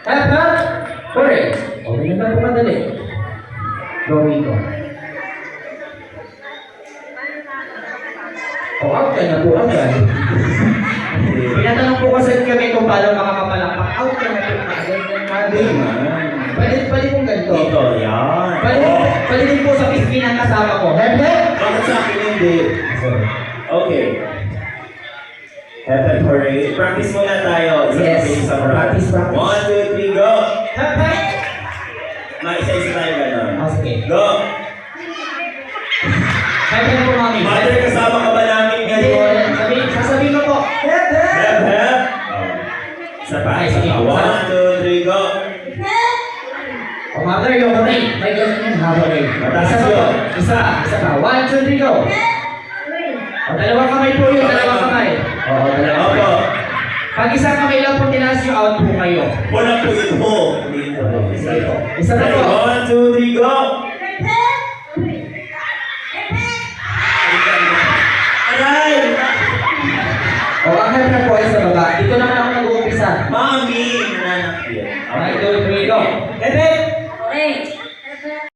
Hat. Correct. O, ganyan na po madali. Gawin ko. O, out ka na po agad. Pinatanong po kasi kami kung paano makakapalakpak. Out ka na po agad. Hindi man. Pwede pong ganito. Ito, yan. Pwede din po sa piscine ang kasama ko. Hep. Bakit sa akin hindi? Okay. Hep, hooray. Practice muna tayo. Yes. Practice. 1, 2, 3, go! Hep. Isa-isa tayo gano'n. Okay. Go! Hep po, mami. Mother, kasama ka ba namin ngayon? Sasabihin ko po. Hep. Hep. Isa pa. Ay, sige. 1, 2, 3, go! O, mother, yung hooray. May ganun yung hooray. Mataas Isa yun. Isa pa. 1, 2, 3, go. O, dalawang kamay po yun. Dalawang kamay. Oo, dalawang kamay. Opo. Pag isang kamay lang po tinaas yung out po kayo. Wala po yun po. Isa na po. 1, 2, 3, go! Aray! O, ang hep na po ay sa baba. Dito naman ako nag-uumpisa. Mami! Nananakit. 1, 2, 3, go. Hep. Okay.